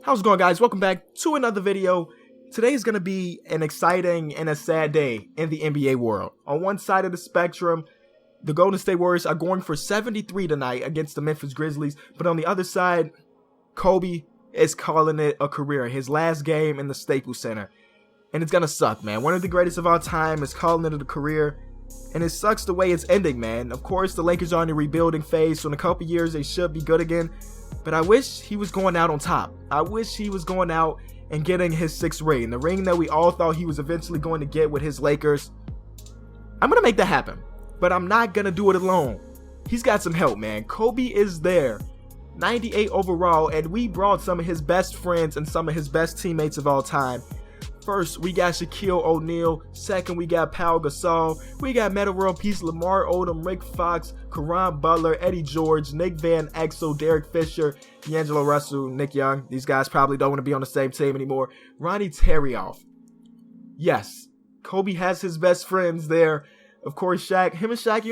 How's it going, guys? Welcome back to another video. Today is going to be an exciting and a sad day in the NBA world. On one side of the spectrum, the Golden State Warriors are going for 73 tonight against the Memphis Grizzlies. But on the other side, Kobe is calling it a career. His last game in the Staples Center. And it's going to suck, man. One of the greatest of all time is calling it a career. And it sucks the way it's ending, man. Of course, the Lakers are in a rebuilding phase, so in a couple years they should be good again. But I wish he was going out on top. I wish he was going out and getting his 6th ring. The ring that we all thought he was eventually going to get with his Lakers. I'm going to make that happen. But I'm not going to do it alone. He's got some help, man. Kobe is there. 98 overall, and we brought some of his best friends and some of his best teammates of all time. First, we got Shaquille O'Neal. Second, we got Pau Gasol. We got Metta World Peace, Lamar Odom, Rick Fox, Caron Butler, Eddie George, Nick Van Exel, Derek Fisher, D'Angelo Russell, Nick Young. These guys probably don't want to be on the same team anymore. Ronnie Terrioff. Yes, Kobe has his best friends there. Of course, Shaq, him and Shaq,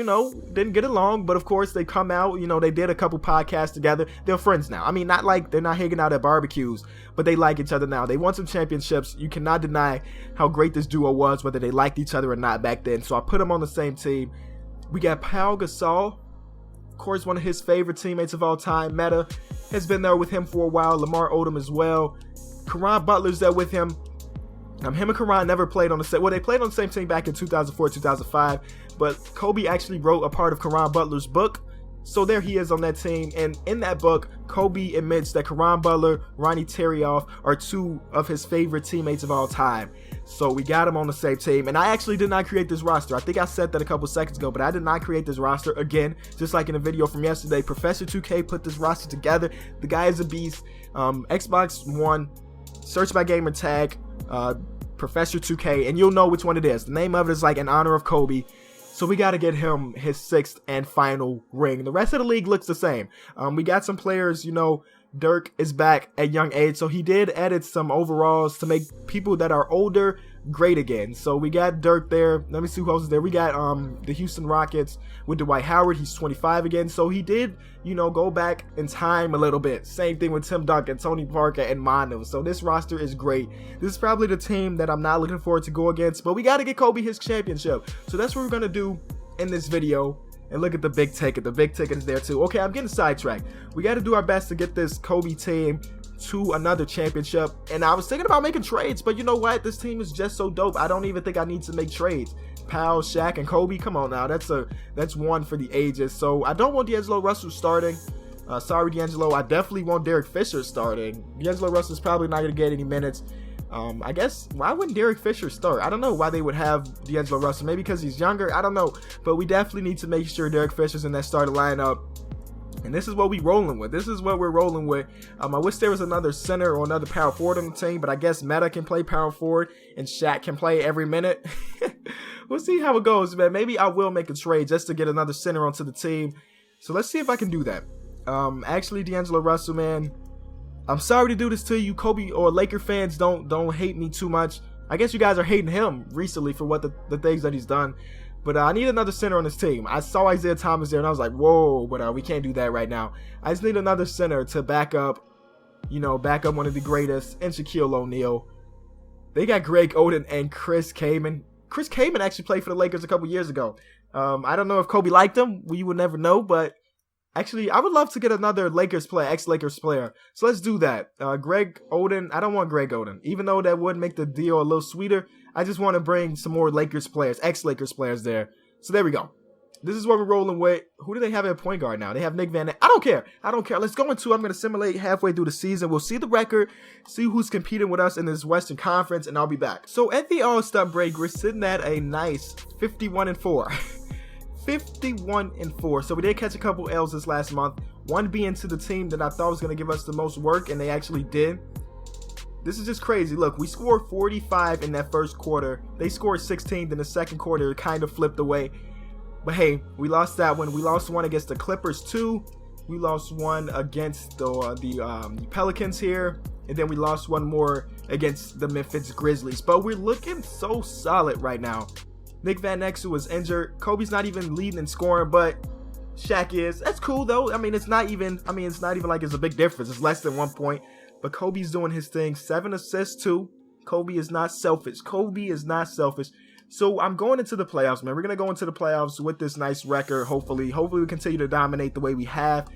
didn't get along, but of course they come out, they did a couple podcasts together. They're friends now. I mean, not like they're not hanging out at barbecues, but they like each other now. They won some championships. You cannot deny how great this duo was, whether they liked each other or not back then. So I put them on the same team. We got Pau Gasol, of course, one of his favorite teammates of all time. Metta has been there with him for a while. Lamar Odom as well. Caron Butler's there with him. Him and Caron never played on the same. Well, they played on the same team back in 2004, 2005. But Kobe actually wrote a part of Caron Butler's book. So there he is on that team. And in that book, Kobe admits that Caron Butler, Ronnie Terrioff are two of his favorite teammates of all time. So we got him on the same team. And I actually did not create this roster. I think I said that a couple seconds ago, but I did not create this roster. Again, just like in the video from yesterday, Professor 2K put this roster together. The guy is a beast. Xbox One, search by gamer tag, Professor 2K, and you'll know which one it is. The name of it is like in honor of Kobe. So we got to get him his 6th and final ring. The rest of the league looks the same. We got some players, Dirk is back at young age. So he did edit some overalls to make people that are older great again. So we got Dirk there. Let me see who else is there. We got the Houston Rockets with Dwight Howard. He's 25 again. So he did, go back in time a little bit. Same thing with Tim Duncan, Tony Parker, and Manu. So this roster is great. This is probably the team that I'm not looking forward to go against. But we got to get Kobe his championship. So that's what we're going to do in this video. And look at the big ticket. The big ticket is there too. Okay, I'm getting sidetracked. We got to do our best to get this Kobe team to another championship. And I was thinking about making trades, but you know what? This team is just so dope. I don't even think I need to make trades. Pau, Shaq, and Kobe. Come on now. That's one for the ages. So I don't want D'Angelo Russell starting. Sorry, D'Angelo. I definitely want Derek Fisher starting. D'Angelo Russell's probably not going to get any minutes. I guess, why wouldn't Derek Fisher start? I don't know why they would have D'Angelo Russell. Maybe because he's younger. I don't know. But we definitely need to make sure Derek Fisher's in that starting lineup. And this is what we're rolling with. This is what we're rolling with. I wish there was another center or another power forward on the team. But I guess Metta can play power forward. And Shaq can play every minute. We'll see how it goes, man. Maybe I will make a trade just to get another center onto the team. So let's see if I can do that. Actually, D'Angelo Russell, man. I'm sorry to do this to you, Kobe or Laker fans. Don't hate me too much. I guess you guys are hating him recently for what the things that he's done. But I need another center on this team. I saw Isaiah Thomas there, and I was like, whoa, but we can't do that right now. I just need another center to back up, one of the greatest, and Shaquille O'Neal. They got Greg Oden and Chris Kaman. Chris Kaman actually played for the Lakers a couple years ago. I don't know if Kobe liked him. We would never know, but actually, I would love to get another Lakers player, ex-Lakers player. So let's do that. Greg Oden. I don't want Greg Oden. Even though that would make the deal a little sweeter, I just want to bring some more Lakers players, ex-Lakers players there. So there we go. This is what we're rolling with. Who do they have at point guard now? They have Nick Van Exel. I don't care. Let's go into, I'm going to simulate halfway through the season. We'll see the record, see who's competing with us in this Western Conference, and I'll be back. So at the All-Star break, we're sitting at a nice 51-4. 51-4. So we did catch a couple L's this last month. One being to the team that I thought was going to give us the most work, and they actually did. This is just crazy. Look, we scored 45 in that first quarter. They scored 16 in the second quarter. It kind of flipped away. But hey, we lost that one. We lost one against the Clippers too. We lost one against the Pelicans here. And then we lost one more against the Memphis Grizzlies. But we're looking so solid right now. Nick Van Exel was injured. Kobe's not even leading in scoring, but Shaq is. That's cool though. It's not even like it's a big difference. It's less than 1 point. but Kobe's doing his thing. 7 assists too. Kobe is not selfish. Kobe is not selfish. So I'm going into the playoffs, man. We're going to go into the playoffs with this nice record, hopefully. Hopefully we continue to dominate the way we have.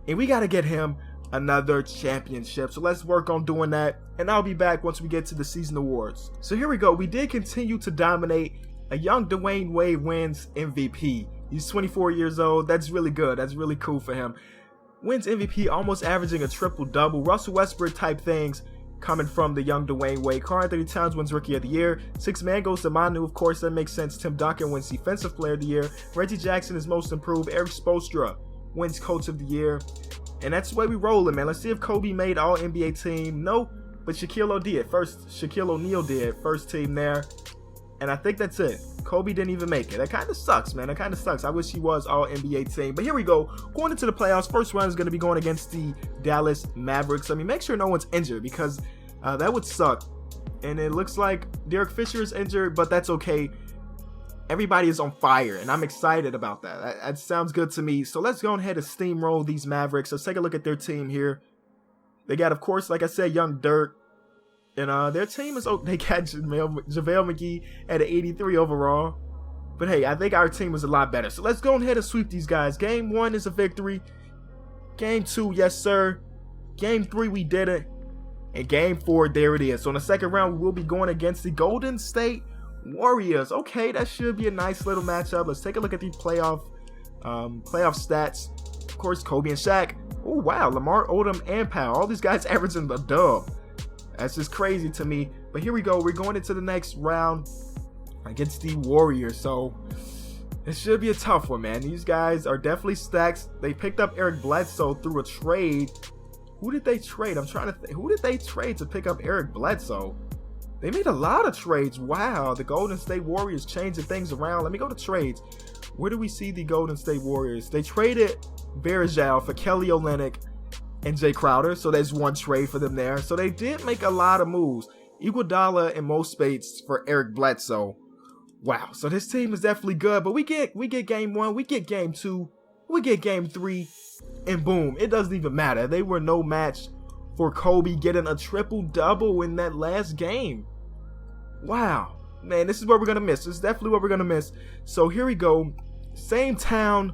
And we got to get him another championship. So let's work on doing that. And I'll be back once we get to the season awards. So here we go. We did continue to dominate. A young Dwayne Wade wins MVP. He's 24 years old. That's really good. That's really cool for him. Wins MVP, almost averaging a triple-double. Russell Westbrook type things coming from the young Dwayne Wade. Karl-Anthony Towns wins Rookie of the Year. 6th man goes to Manu. Of course, that makes sense. Tim Duncan wins Defensive Player of the Year. Reggie Jackson is Most Improved. Eric Spoelstra wins Coach of the Year. And that's the way we rolling, man. Let's see if Kobe made All-NBA team. No, but Shaquille O'Neal did. First team there. And I think that's it. Kobe didn't even make it. That kind of sucks, man. That kind of sucks. I wish he was All-NBA team. But here we go. Going into the playoffs, first round is going to be going against the Dallas Mavericks. I mean, make sure no one's injured because that would suck. And it looks like Derek Fisher is injured, but that's okay. Everybody is on fire, and I'm excited about that. That sounds good to me. So let's go ahead and steamroll these Mavericks. Let's take a look at their team here. They got, of course, like I said, young Dirk. And their team is, they got JaVale McGee at an 83 overall. But hey, I think our team is a lot better. So let's go ahead and sweep these guys. Game 1 is a victory. Game 2, yes sir. Game 3, we did it. And Game 4, there it is. So in the second round, we'll be going against the Golden State Warriors. Okay, that should be a nice little matchup. Let's take a look at these playoff stats. Of course, Kobe and Shaq. Oh wow, Lamar Odom and Powell. All these guys averaging the dub. That's just crazy to me. But here we go. We're going into the next round against the Warriors. So it should be a tough one, man. These guys are definitely stacked. They picked up Eric Bledsoe through a trade. Who did they trade? I'm trying to think. Who did they trade to pick up Eric Bledsoe? They made a lot of trades. Wow. The Golden State Warriors changing things around. Let me go to trades. Where do we see the Golden State Warriors? They traded Bergeron for Kelly Olynyk and Jay Crowder, so there's one trade for them there. So they did make a lot of moves. Iguodala and Mo Spates for Eric Bledsoe. Wow, so this team is definitely good. But we get game 1, we get game 2, we get game 3, and boom, it doesn't even matter. They were no match for Kobe getting a triple-double in that last game. Wow, man, this is what we're gonna miss. This is definitely what we're gonna miss. So here we go. Same town.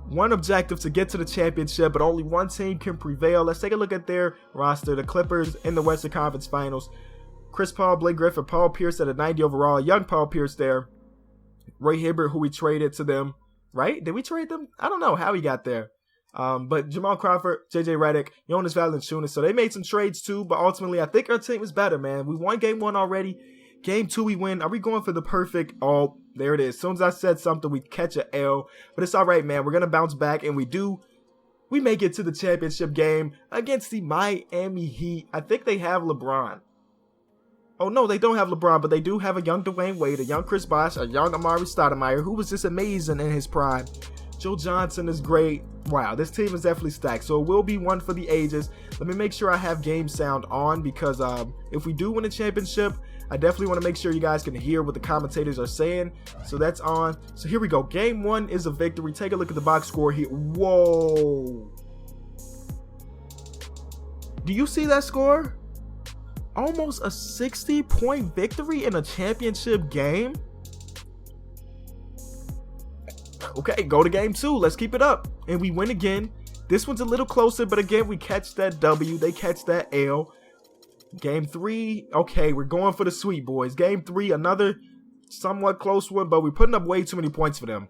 One objective to get to the championship, but only one team can prevail. Let's take a look at their roster. The Clippers in the Western Conference Finals. Chris Paul, Blake Griffin, Paul Pierce at a 90 overall. Young Paul Pierce there. Roy Hibbert, who we traded to them. Right? Did we trade them? I don't know how he got there. But Jamal Crawford, JJ Redick, Jonas Valanciunas. So they made some trades too, but ultimately I think our team is better, man. We won game 1 already. Game 2 we win. Are we going for the perfect? Oh, there it is. As soon as I said something, we catch an L. But it's all right, man. We're going to bounce back, and we do. We make it to the championship game against the Miami Heat. I think they have LeBron. Oh, no, they don't have LeBron, but they do have a young Dwayne Wade, a young Chris Bosh, a young Amari Stoudemire, who was just amazing in his prime. Joe Johnson is great. Wow, this team is definitely stacked. So it will be one for the ages. Let me make sure I have game sound on because if we do win a championship, I definitely want to make sure you guys can hear what the commentators are saying. So that's on. So here we go. Game 1 is a victory. Take a look at the box score here. Whoa. Do you see that score? Almost a 60-point victory in a championship game. Okay, go to game 2. Let's keep it up. And we win again. This one's a little closer, but again, we catch that W. They catch that L. Game 3, okay, we're going for the sweep, boys. Game 3, another somewhat close one, but we're putting up way too many points for them.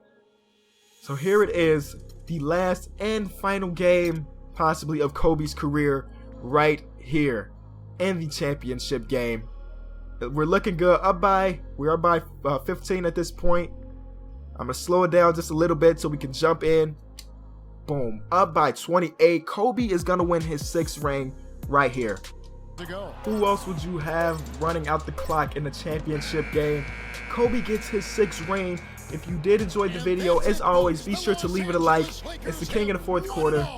So here it is, the last and final game, possibly, of Kobe's career, right here in the championship game. We're looking good. We're up by 15 at this point. I'm going to slow it down just a little bit so we can jump in. Boom, up by 28. Kobe is going to win his 6th ring right here. Who else would you have running out the clock in the championship game? Kobe gets his 6th ring. If you did enjoy the video, as always, be sure to leave it a like. It's the King of the 4th quarter.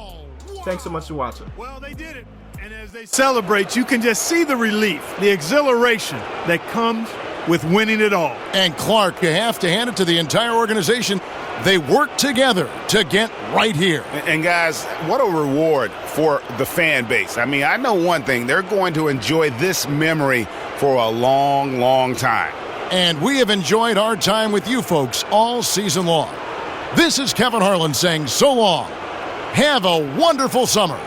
Thanks so much for watching. Well, they did it. And as they celebrate, you can just see the relief, the exhilaration that comes with winning it all. And Clark, you have to hand it to the entire organization. They work together to get right here. And guys, what a reward for the fan base. I mean, I know one thing. They're going to enjoy this memory for a long, long time. And we have enjoyed our time with you folks all season long. This is Kevin Harlan saying so long. Have a wonderful summer.